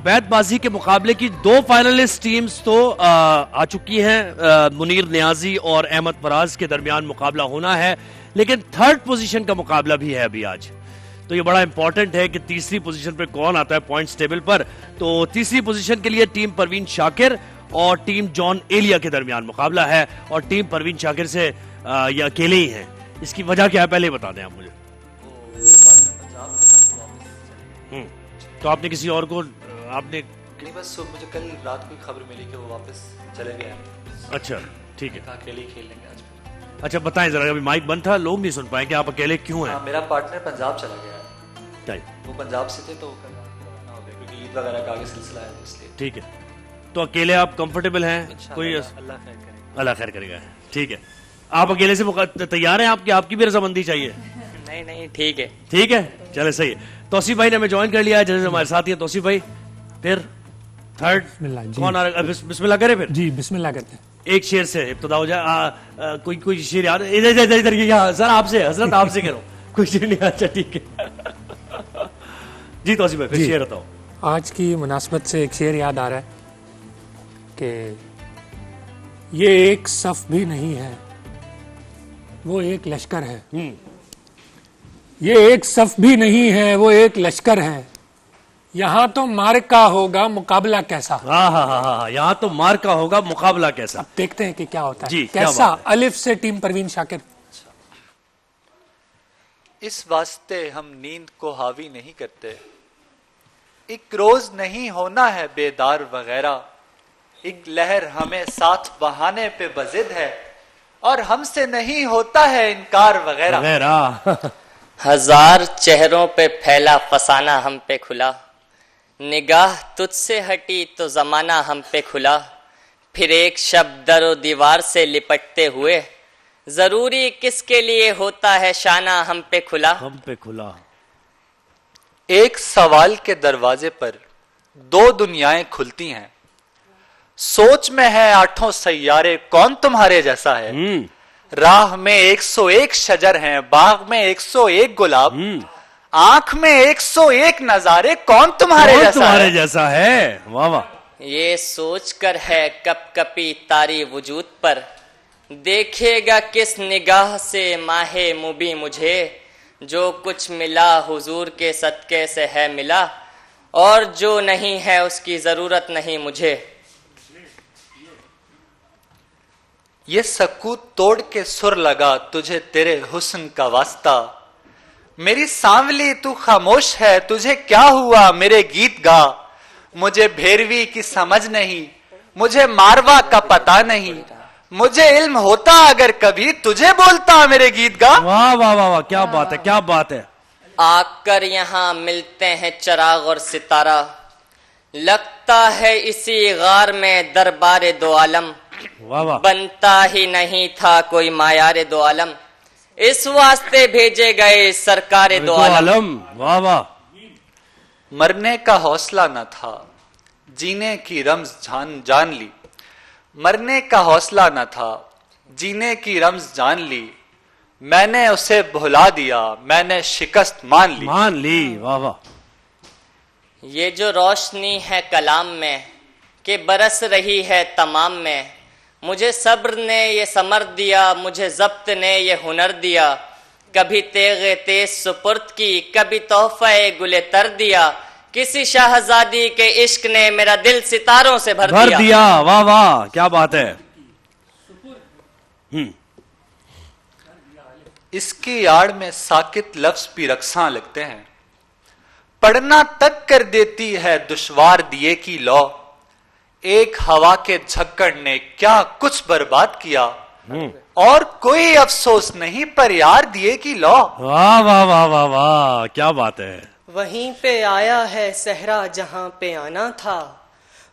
बैतबाजी के मुकाबले की दो फाइनलिस्ट टीम्स तो आ चुकी हैं। मुनीर नियाजी और अहमद फराज के दरमियान मुकाबला होना है, लेकिन थर्ड पोजीशन का मुकाबला भी है अभी आज। तो ये बड़ा इंपॉर्टेंट है कि तीसरी पोजीशन पर कौन आता है पॉइंट्स टेबल पर। तो तीसरी पोजीशन के लिए टीम परवीन शाकिर और टीम जॉन एलिया के दरमियान मुकाबला है, और टीम परवीन शाकिर से ये अकेले ही हैं। इसकी वजह क्या है पहले बता दें आप मुझे। तो आपने किसी और को आपने नहीं, बस मुझे कल रात को खबर मिली कि वो वापस चले गए हैं। अच्छा ठीक है, अकेले ही खेल लेंगे आज। अच्छा बताएं जरा, अभी माइक बंद था, लोग नहीं सुन पाए कि आप अकेले क्यों हैं। मेरा पार्टनर पंजाब चला गया है, वो पंजाब से थे तो रवाना हो गए क्योंकि ईद वगैरह का आगे सिलसिला है, इसलिए। ठीक है, तो अकेले आप कंफर्टेबल हैं? कोई अल्लाह खैर करेगा। ठीक है, आप अकेले से तैयार हैं? आपकी भी रजामंदी चाहिए? नहीं ठीक है, ठीक है, चले सही है। तौसीफ भाई ने हमें ज्वाइन कर लिया है, जैसे हमारे साथ ही है तौसीफ भाई। फिर थर्ड कौन आ रहा है? बिस्मिल्लाह करें फिर। जी बिस्मिल्लाह करते हैं। एक शेर से इब्तिदा हो जाए। कोई शेर याद? इधर यहाँ सर, आपसे हजरत आपसे करो कोई शेर नहीं। अच्छा ठीक है जी तौसीफ भाई, फिर शेर बताओ। आज की मुनासबत से एक शेर याद आ रहा है कि ये एक सफ भी नहीं है, वो एक लश्कर है। ये एक सफ भी नहीं है, वो एक लश्कर है। यहाँ तो मार्का होगा, मुकाबला कैसा। हाँ, यहाँ तो मार्का होगा, मुकाबला कैसा। अब देखते हैं कि क्या होता है। जी, कैसा? अलिफ से टीम परवीन शाकिर। इस वास्ते हम नींद को हावी नहीं करते, एक रोज नहीं होना है बेदार वगैरह। एक लहर हमें साथ बहाने पे बजिद है, और हमसे नहीं होता है इनकार वगैरह। हजार चेहरों पे फैला फसाना हम पे खुला, निगाह तुझसे हटी तो जमाना हम पे खुला। फिर एक शब्द दरो दीवार से लिपटते हुए, जरूरी किसके लिए होता है शाना हम पे खुला। हम पे खुला। एक सवाल के दरवाजे पर दो दुनियाएं खुलती हैं, सोच में है आठों सैयारे कौन तुम्हारे जैसा है। राह में 101 शजर हैं, बाग में 101 गुलाब, आंख में 101 नजारे कौन तुम्हारे जैसा है। वाह वाह। ये सोच कर है कप कपी तारी वजूद पर, देखेगा किस निगाह से माहे मुबी मुझे। जो कुछ मिला हुजूर के सदके से है मिला, और जो नहीं है उसकी जरूरत नहीं मुझे। ये सकूत तोड़ के सुर लगा तुझे तेरे हुस्न का वास्ता। मेरी सांवली तू खामोश है, तुझे क्या हुआ मेरे गीत गा। मुझे भेरवी की समझ नहीं, मुझे मारवा का पता नहीं। मुझे इल्म होता अगर कभी तुझे बोलता मेरे गीत गा। वाह वाह वाह वाह, क्या बात है, क्या बात है। आकर यहाँ मिलते हैं चिराग और सितारा, लगता है इसी गार में दरबार दो आलम। वाह वाह। बनता ही नहीं था कोई मायारे दो आलम, इस वास्ते भेजे गए सरकारे दो आलम। वाह वाह। मरने का हौसला न था, जीने की रम्ज जान ली। मरने का हौसला न था, जीने की रम्ज जान ली। मैंने उसे भुला दिया, मैंने शिकस्त मान ली। वाह वाह। ये जो रोशनी है कलाम में कि बरस रही है तमाम में, मुझे सब्र ने ये समर दिया, मुझे जब्त ने ये हुनर दिया। कभी तेगे तेज सुपुर्द की, कभी तोहफे गुले तर दिया। किसी शाहजादी के इश्क ने मेरा दिल सितारों से भर दिया। वाह वाह, क्या बात है। इसकी आड़ में साकित लफ्ज भी रक्सा लगते हैं, पढ़ना तक कर देती है दुश्वार दिए की लौ। एक हवा के झक्कड़ ने क्या कुछ बर्बाद किया, और कोई अफसोस नहीं पर यार दिए की लौ। वाह वाह वाह वाह वाह, क्या बात है। वहीं पे आया है सहरा जहां पे आना था,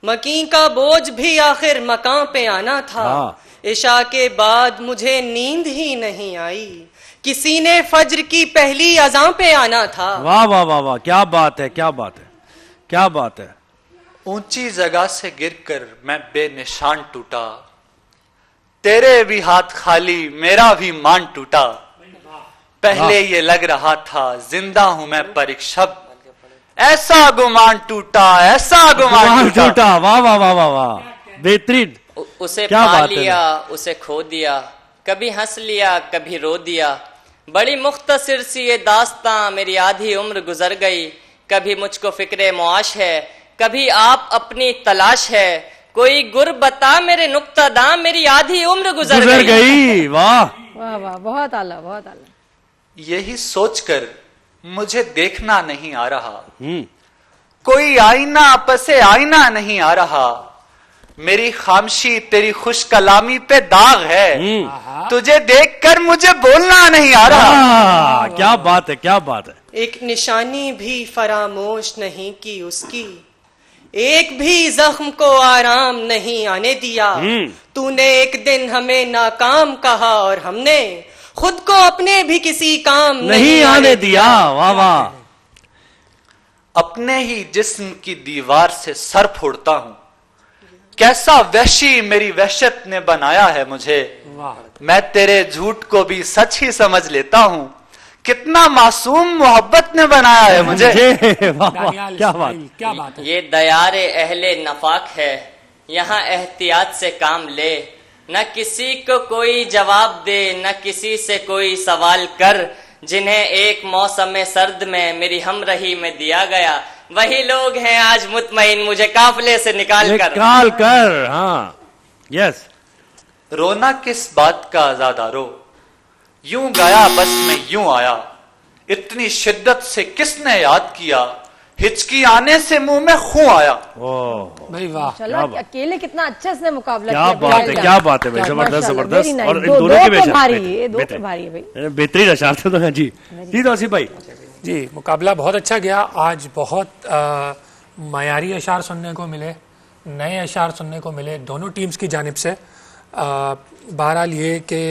मकी का बोझ भी आखिर मकां पे आना था। इशा के बाद मुझे नींद ही नहीं आई, किसी ने फज्र की पहली अज़ां पे आना था। वाह वाह वाह वाह, क्या बात है, क्या बात है, क्या बात है। ऊंची जगह से गिरकर मैं बेनिशान टूटा, तेरे भी हाथ खाली मेरा भी मान टूटा। पहले ये लग रहा था जिंदा हूं मैं पर एक शब्द, ऐसा गुमान टूटा, ऐसा गुमान टूटा। वाह वाह वाह वाह वाह, बेहतरीन। उसे क्या पा बात है। लिया, उसे खो दिया, कभी हंस लिया, कभी रो दिया। बड़ी मुख्तसर सी ये दास्तां, मेरी आधी उम्र गुजर गई। कभी मुझको फिक्रे मुआश है, कभी आप अपनी तलाश है। कोई गुर बता मेरे नुक्तादा, मेरी आधी उम्र गुजर गई। वाह वाह वाह, बहुत आला, बहुत आला। यही सोचकर मुझे देखना नहीं आ रहा, कोई आईना पसे आईना नहीं आ रहा। मेरी खामशी तेरी खुश कलामी पे दाग है, तुझे देखकर मुझे बोलना नहीं आ रहा। क्या बात है, क्या बात है। एक निशानी भी फरामोश नहीं की उसकी, एक भी जख्म को आराम नहीं आने दिया। तूने एक दिन हमें नाकाम कहा और हमने खुद को अपने भी किसी काम नहीं आने दिया। वाह वाह। अपने ही जिस्म की दीवार से सर फोड़ता हूं, कैसा वहशी मेरी वहशत ने बनाया है मुझे। मैं तेरे झूठ को भी सच ही समझ लेता हूं, कितना मासूम मोहब्बत ने बनाया है मुझे। वाह वाह, क्या बात, क्या बात है। ये दयारे अहले नफाक है, यहाँ एहतियात से काम ले। न किसी को कोई जवाब दे, न किसी से कोई सवाल कर। जिन्हें एक मौसम सर्द में मेरी हमरही में दिया गया, वही लोग हैं आज मुतमईन मुझे काफिले से निकाल कर। हाँ यस। रोना किस बात का आजादा रो, यूं गया बस मैं यूं आया। इतनी शिद्दत से किसने याद किया, हिचकी आने से मुंह में खूं आया। भाई वाह, चलो अकेले कितना अच्छा इसने मुकाबला क्या किया। बात है, क्या बात है भाई, जबरदस्त जबरदस्त। और इन दोनों के तो भारी है, ये दो तो भारी है भाई, बेहतरीन अशार थे तो। जी जी तौसीफ भाई जी, मुकाबला बहुत अच्छा गया आज। बहुत मयारी अशार सुनने को मिले, नए अशार सुनने को मिले दोनों टीम्स की जानिब से। बहरहाल ये कि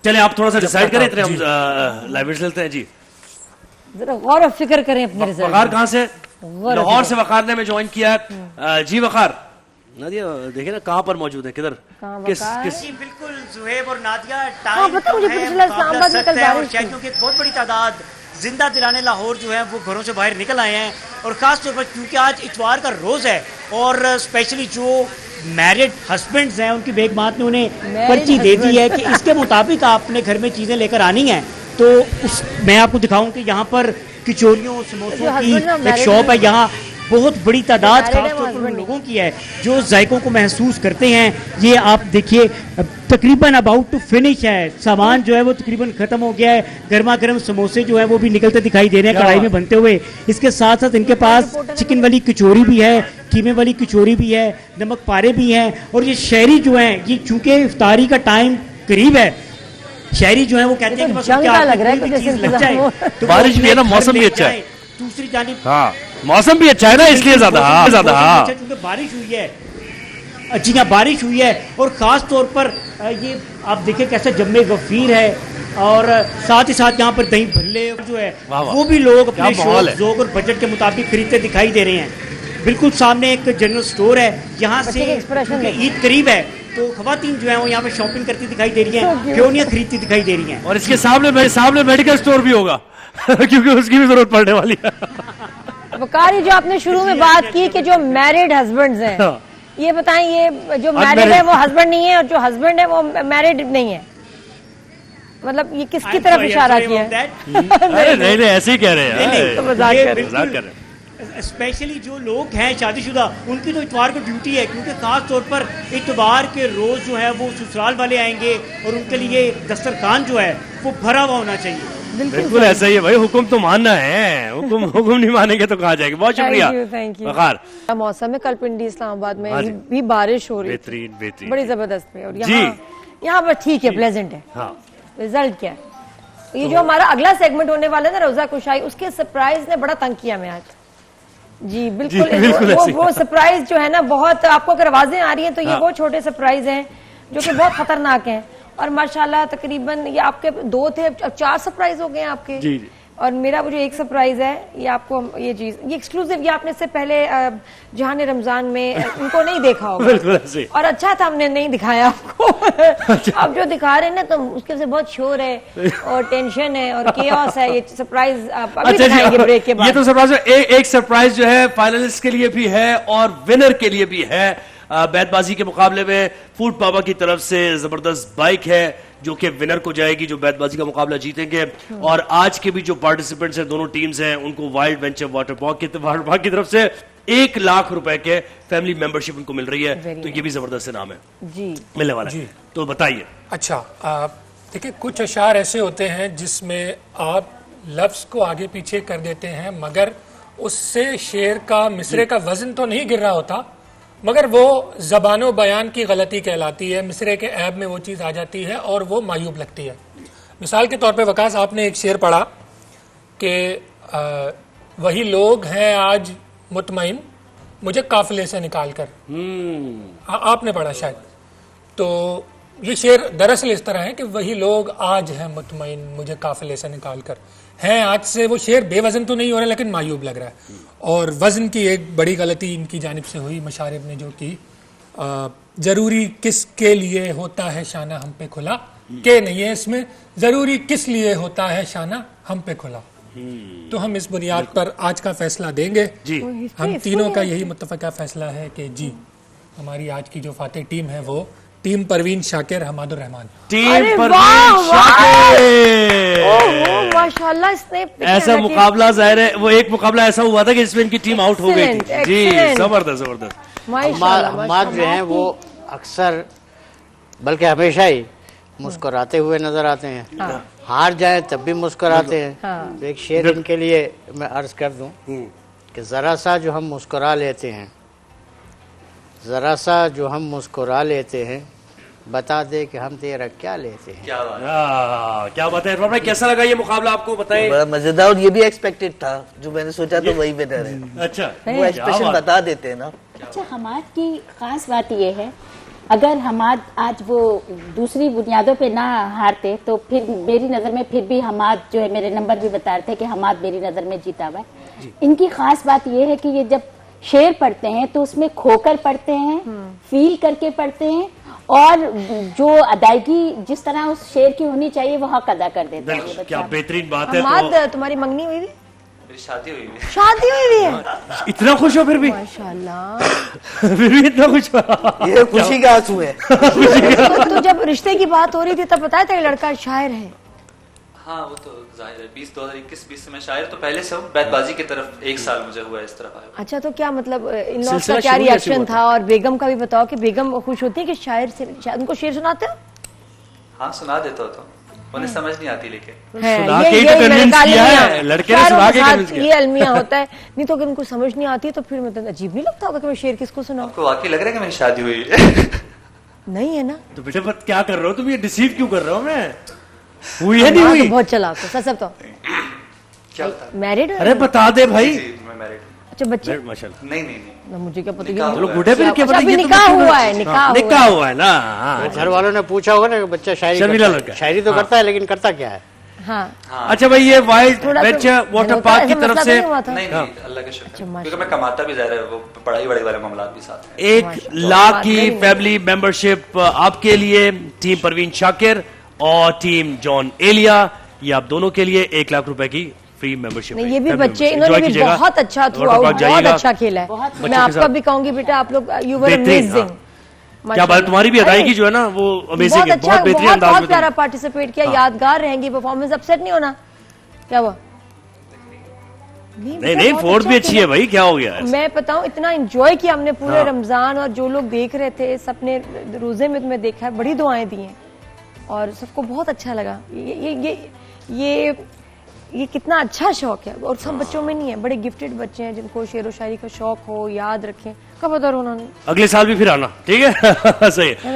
चले आप थोड़ा सा डिसाइड करें, इतने हम लाइव चलते हैं। जी जरा गौर और फिक्र करें अपने रिजल्ट। वकार कहाँ से? लाहौर से वकार ने हमें ज्वाइन किया है। जी वकार, नादिया देखिए ना कहाँ पर मौजूद है, किधर, किस जी बिल्कुल जुहेब और नादिया हाँ, पता मुझे पता चला इस्लामाबाद में कल बारिश थी। क्योंकि बहुत बड़ी तादाद जिंदा दिलाने लाहौर जो है वो घरों से बाहर निकल आए हैं। और खास तौर पर क्योंकि आज इतवार का रोज है और स्पेशली जो मैरिड हस्बैंड्स हैं उनकी बेगमात ने उन्हें पर्ची दे दी है कि इसके मुताबिक आपने घर में चीजें लेकर आनी हैं। तो मैं आपको दिखाऊं कि यहाँ पर कचौरियों समोसों की एक शॉप है। यहाँ बहुत बड़ी तादाद खासतौर पर लोगों की है जो जायकों को महसूस करते हैं। ये आप देखिए तकरीबन अबाउट टू फिनिश है, सामान जो है वो तकरीबन खत्म हो गया है। गर्मा गर्म समोसे जो है वो भी निकलते दिखाई दे रहे हैं कढ़ाई में बनते हुए। इसके साथ साथ इनके पास चिकन वाली कचौरी भी है, कीमे वाली कचौरी भी है, नमक पारे भी हैं। और ये शहरी जो है, ये चूंकि इफ्तारी का टाइम करीब है, शहरी जो है वो कहते हैं कि बस लग रहा है लग जाए तो बारिश भी है ना, मौसम भी अच्छा है। दूसरी जानिब हाँ मौसम भी अच्छा है ना, इसलिए ज्यादा क्योंकि बारिश हुई है, अच्छी बारिश हुई है। और खास तौर पर ये आप देखिए कैसे जम्मे गफीर है। और साथ ही साथ यहाँ पर दही भल्ले जो है वो भी लोग अपने शौक ज़ौक़ और बजट के मुताबिक खरीदते दिखाई दे रहे हैं। बिल्कुल सामने एक जनरल स्टोर है, यहाँ से ईद करीब है तो खवातीन जो है वो यहाँ पे शॉपिंग करती दिखाई दे रही हैं, खिलौनियाँ खरीदती दिखाई दे रही हैं। और इसके सामने मेडिकल स्टोर भी होगा क्योंकि उसकी भी जरूरत पड़ने वाली है। वकारी, जो आपने शुरू में बात की कि जो मैरिड हस्बैंड्स हैं, ये बताएं, ये जो मैरिड है वो हस्बैंड नहीं है और जो हस्बैंड है वो मैरिड नहीं है, मतलब ये किसकी तरफ इशारा किया है? अरे नहीं ऐसे ही कह रहे हैं, मजाक कर रहे हैं। स्पेशली जो लोग हैं शादीशुदा उनकी तो इतवार को ड्यूटी है, क्योंकि खास तौर पर इतवार के रोज जो है वो ससुराल वाले आएंगे और उनके लिए दस्तरखान जो है वो भरा हुआ होना चाहिए। बिल्कुल ऐसा ही है भाई, हुक्म तो मानना है, हुक्म नहीं मानेंगे तो कहाँ जाएंगे। बहुत शुक्रिया। Thank you. मौसम है, कल पिंडी इस्लामाबाद में भी बारिश हो रही थी, बेहतरीन बड़ी जबरदस्त है। और यहाँ पर ठीक है, प्लेजेंट है। रिजल्ट क्या है? ये जो हमारा अगला सेगमेंट होने वाला है ना, रोजा कुशाई, उसके सरप्राइज ने बड़ा तंग किया मैं आज। जी बिल्कुल, वो सरप्राइज जो है ना, बहुत आपको अगर आवाजें आ रही हैं तो ये वो छोटे सरप्राइज हैं जो कि बहुत खतरनाक हैं। और माशाल्लाह तकरीबन ये आपके 2 थे, अब 4 सरप्राइज हो गए हैं आपके। और मेरा मुझे एक सरप्राइज है, ये आपको ये चीज, ये एक्सक्लूसिव, ये आपने इससे पहले जहान रमजान में उनको नहीं देखा होगा। बिल्कुल ऐसे। और अच्छा था हमने नहीं दिखाया आपको। अब जो दिखा रहे हैं ना, तो उसके वजह से बहुत शोर है और टेंशन है और केओस है। ये सरप्राइज आप अभी दिखाएंगे ब्रेक के बाद। ये तो सरप्राइज एक सरप्राइज जो है फाइनलिस्ट के लिए भी है और विनर के लिए भी है। बैतबाजी के मुकाबले में फूड पापा की तरफ से जबरदस्त बाइक है जो कि विनर को जाएगी, जो बैतबाजी का मुकाबला जीतेंगे। और आज के भी जो पार्टिसिपेंट्स हैं, दोनों टीम्स हैं, उनको वाइल्ड वेंचर वाटर पार्क की तरफ से 1 लाख रुपए के फैमिली मेंबरशिप उनको मिल रही है। तो ये भी जबरदस्त इनाम है जी मिलने वाला है। तो बताइए। अच्छा, देखिए कुछ अशार ऐसे होते हैं जिसमें आप लफ्ज को आगे पीछे कर देते हैं, मगर उससे शेर का मिसरे का वजन तो नहीं गिर रहा होता, मगर वो ज़बानो बयान की गलती कहलाती है। मिसरे के ऐब में वो चीज़ आ जाती है और वो मायूब लगती है। मिसाल के तौर पे वकास, आपने एक शेर पढ़ा कि वही लोग हैं आज मुतमईन मुझे काफिले से निकाल कर। आपने पढ़ा शायद। तो ये शेर दरअसल इस तरह है कि वही लोग आज हैं मुतमईन मुझे काफिले से निकाल कर। हैं आज से वो शेर बेवजन तो नहीं हो रहा, लेकिन मायूब लग रहा है। और वजन की एक बड़ी गलती इनकी जानिब से हुई मशारिब ने, जो कि जरूरी किसके लिए होता है शाना हम पे खुला, के नहीं है इसमें, जरूरी किस लिए होता है शाना हम पे खुला। तो हम इस बुनियाद पर आज का फैसला देंगे जी। हम तीनों का यही मुत्तफ़क़ा फैसला है कि जी हमारी आज की जो फातेह टीम है वो टीम परवीन शाकिर हमादुर रहमान। टीम परवीन शाकिर। माशाल्लाह, इसने ऐसा मुकाबला जाहिर है, वो एक मुकाबला ऐसा हुआ था कि इसमें इनकी टीम आउट हो गई थी जी। जबरदस्त जबरदस्त। हमाद जो हैं वो अक्सर बल्कि हमेशा ही मुस्कुराते हुए नजर आते हैं। हार जाए तब भी मुस्कुराते हैं। तो एक शेर इनके लिए मैं अर्ज कर दूं कि जरा सा जो हम मुस्कुरा लेते हैं, जरा सा जो हम मुस्कुरा लेते हैं, बता दे कि हम तेरा क्या लेते हैं। क्या बात है इरफान भाई, कैसा लगा ये मुकाबला आपको बताएं? बड़ा मजेदार, और ये भी एक्सपेक्टेड था, जो मैंने सोचा तो वही विनर है। अच्छा, वो एक्सप्रेशन बता देते हैं ना। अच्छा, हमाद की खास बात ये है, अगर हमाद आज वो दूसरी बुनियादों पे ना हारते तो फिर मेरी नज़र में फिर भी हमाद जो है, मेरे नंबर भी बता रहे थे कि हमाद मेरी नज़र में जीता हुआ है। इनकी खास बात ये है कि ये जब शेर पढ़ते हैं तो उसमें खोकर पढ़ते हैं, फील करके पढ़ते हैं, और जो अदायगी जिस तरह उस शेर की होनी चाहिए वो हक अदा कर देते हैं। क्या बेहतरीन बात है। हमाद, तुम्हारी मंगनी हुई थी? मेरी शादी हुई है। शादी हुई है? इतना खुश हो फिर भी? माशाल्लाह। फिर भी इतना खुश हो? ये खुशी का आंसू है। तो जब रिश्ते की बात हो रही थी तब बताया था कि लड़का शायर है। हाँ, वो तो जाहिर है। 2021 से मैं शायर तो पहले से हूँ। बैतबाजी की तरफ 1 साल मुझे हुआ इस तरफ आया। अच्छा, तो क्या मतलब इन लॉज का क्या रिएक्शन था? और बेगम का भी बताओ कि बेगम खुश होती है कि शायर से उनको शेर सुनाते हो? हाँ, सुना देता हो तो उन्हें समझ नहीं आती, लेकिन लड़के ने सुना के कन्विंस किया। ये अलमिया होता है। नहीं तो अगर उनको समझ नहीं आती तो फिर मतलब अजीब नहीं लगता होगा कि मैं शेर किसको सुनाऊं? आपको वाकई लग रहा है कि मेरी शादी हुई है? नहीं है ना? तो बेटे क्या कर रहे हो तुम? ये डिसीव क्यों कर रहे हो? मैं हुई है नहीं हुई? बहुत चलाक हो सब। तो क्या मैरिड? अरे बता दे भाई। मैं मैरिड। अच्छा, बच्चे? माशाल्लाह। नहीं, मुझे क्या पता। चलो बूढ़े फिर क्या पता? निकाह हुआ है, निकाह हुआ है ना। घर वालों ने पूछा होगा ना कि बच्चा शायरी तो करता है, लेकिन करता क्या है? हाँ। अच्छा भाई, ये वाइल्ड वेंचर वाटर पार्क की तरफ से नहीं, अल्लाह का शुक्र है, क्योंकि मैं कमाता भी ज़्यादा है, वो पढ़ाई वढ़ाई वाले मामला भी साथ हैं। 1 लाख की फैमिली मेंबरशिप आपके लिए, टीम परवीन शाकिर और टीम जॉन एलिया, ये आप दोनों के लिए 1 लाख रुपए की फ्री मेंबरशिप। ये भी बच्चे, इन्होंने भी बहुत अच्छा थ्रू आउट बहुत अच्छा खेला है। मैं आपका भी कहूंगी बेटा, आप लोग यू वर अमेजिंग। क्या बात, तुम्हारी भी अदायगी जो है ना वो अमेजिंग है, बहुत बेहतरीन अंदाज में। बहुत प्यारा पार्टिसिपेट किया, यादगार रहेंगी परफॉर्मेंस। अपसेट नहीं होना? क्या हुआ? नहीं, फोर्थ भी अच्छी है भाई, क्या हो गया? मैं बताऊं, इतना एंजॉय किया हमने पूरे रमजान, और जो लोग देख रहे थे सबने रोजे में तुम्हें देखा है, बड़ी दुआएं दी हैं और सबको बहुत अच्छा लगा। ये कितना अच्छा शौक है, और सब बच्चों में नहीं है। बड़े गिफ्टेड बच्चे हैं जिनको शेर व शायरी का शौक हो, याद रखें। कब उधर उन्होंने अगले साल भी फिर आना, ठीक है? सही है।